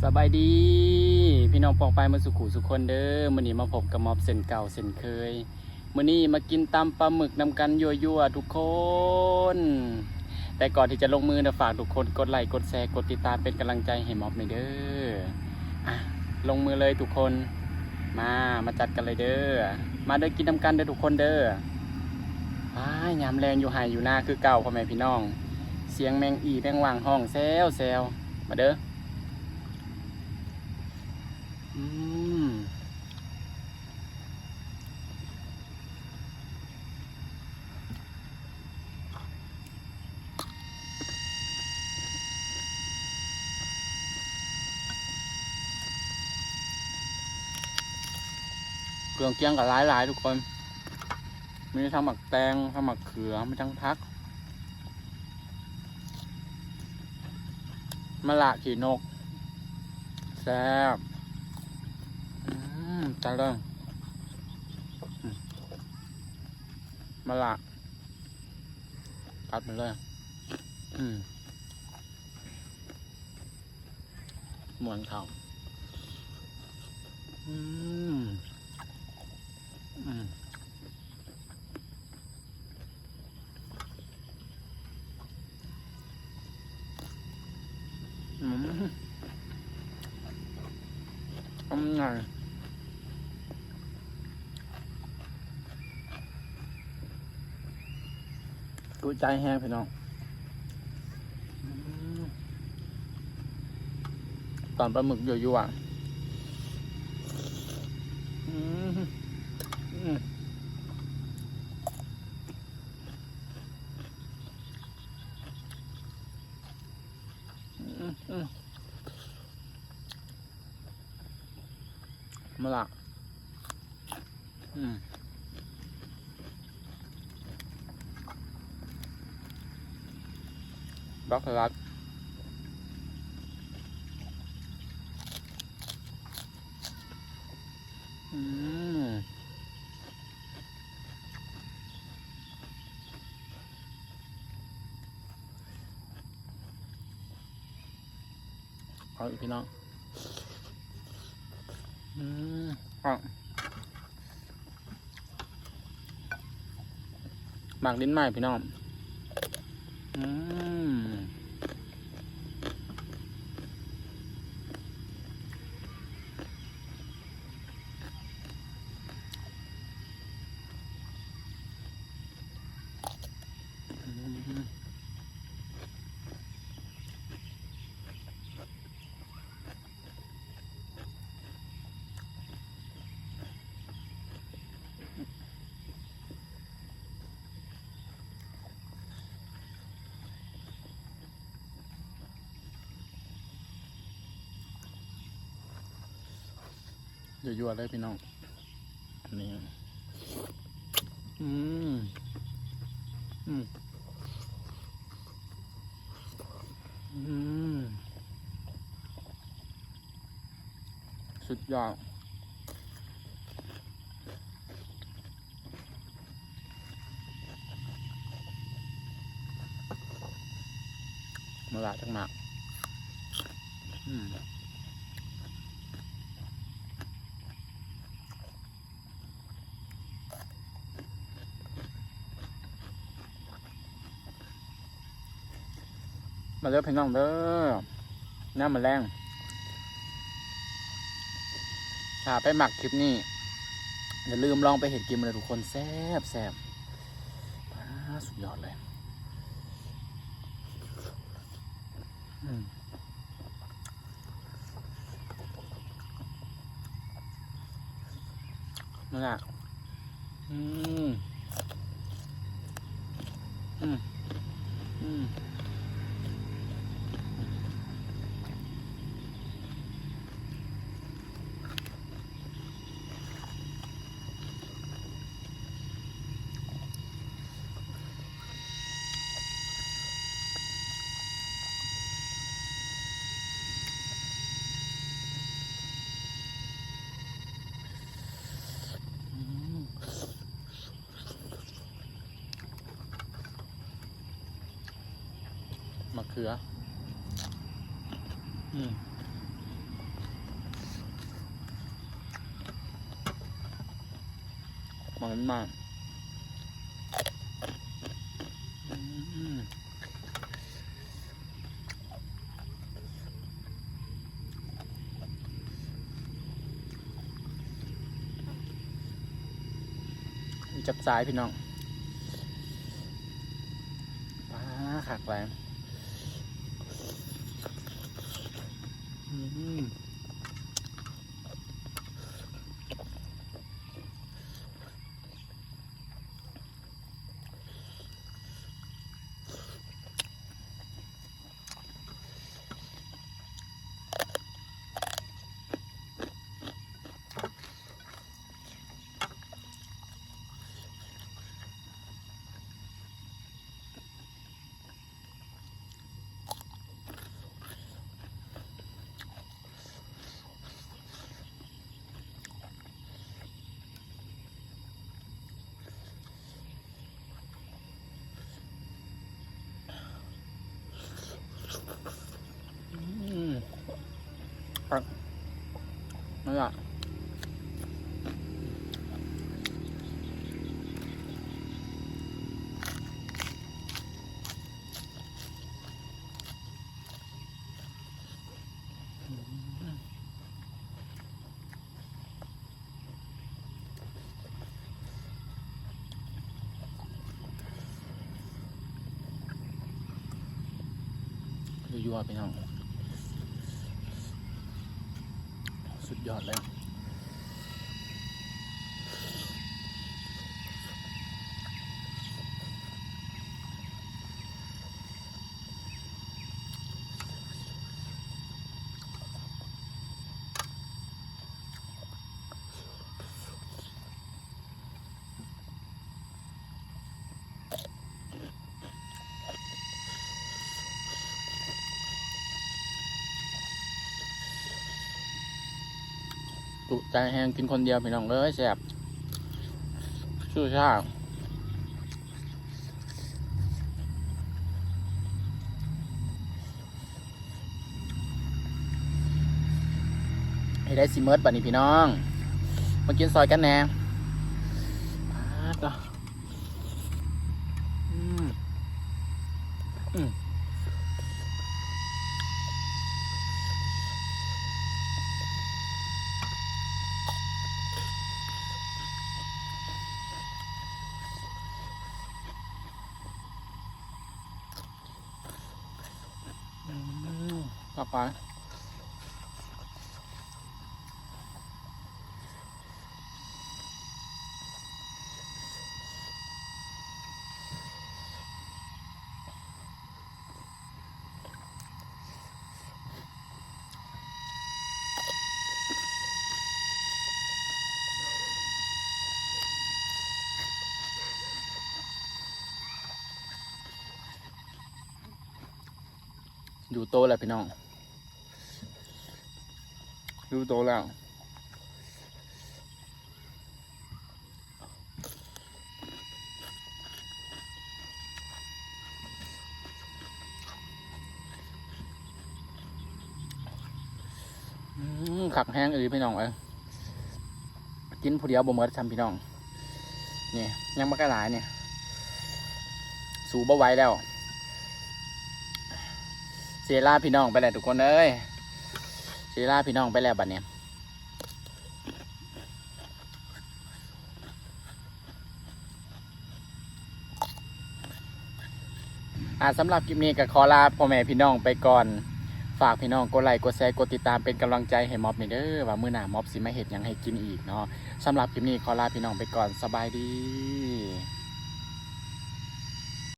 สบายดีพี่น้องปองไปมาสุขุสุขคนเด้อมื้อนี้มาพบกับมอบเส้นเก่าเส้นเคยมื้อนี้มากินตำปลาหมึกนำกันยั่วๆทุกคนแต่ก่อนที่จะลงมือนะฝากทุกคนกดไลค์กดแชร์กดติดตามเป็นกำลังใจให้มอบหน่อยเด้ออ่ะลงมือเลยทุกคนมาจัดกันเลยเด้อมาเด้อกินนำกันเด้อทุกคนเด้อยามแรงอยู่ไห้อยู่หน้าคือเก่าพ่อแม่พี่น้องเสียงแมงอีแมงว่างห้องแซวมาเด้ออืมเครื่องเคียงกับหลายทุกคนมีทั้งหมักแตงทั้งหมักเขือมีทั้งพักมะละขีนกแซ่บจัดเลยมะละตัดไปเลยหมวนเขาอืมอืมอืมทำไงกูใจแห้งพี่น้องตอนปลาหมึกยั่วๆมะละบล็อกสลัดเอาอีกพี่น้องหมักลิ้นใหม่พี่น้องยั่วๆเลยพี่น้องอันนี้สุดยอดมะละทั้งหมากมาเด้อพี่น้องเด้อน้ำมันแรงถ้าไปหมักคลิปนี้อย่าลืมลองไปเห็ดกินมาเลยทุกคนแซ่บสุดยอดเลยนั่นแหละมะเขือ อนมากจับสายพี่น้องป้าขักแรงปักไม่ละยั่วๆไปน้องสุดยอดเลยจุใจแห้งกินคนเดียวพี่น้องเลยแซ่บชื่อชาให้ได้ซิเมิร์ดบัดนี้พี่น้องมากินซอยกันแหน่ต่อไปอยู่โตแล้วพี่น้องอยู่โตแล้วขักแห้งพี่น้องกินผู้เดียวบ่หมดทำพี่น้องนี่ยังไม่กระหลายเนี่ยสูบไหว้แล้วเซล่าพี่น้องไปแล้วทุกคนเอ้ยเซล่าพี่น้องไปแล้วบัดเนี่ยสำหรับคลิปนี้ก็ขอลาพ่อแม่พี่น้องไปก่อนฝากพี่น้องกดไลค์กดแชร์กดติดตามเป็นกำลังใจให้ม็อบนี่เด้อว่ามื้อหน้าม็อบสิมาเฮ็ดหยังให้กินอีกเนาะสำหรับคลิปนี้ขอลาพี่น้องไปก่อนสบายดี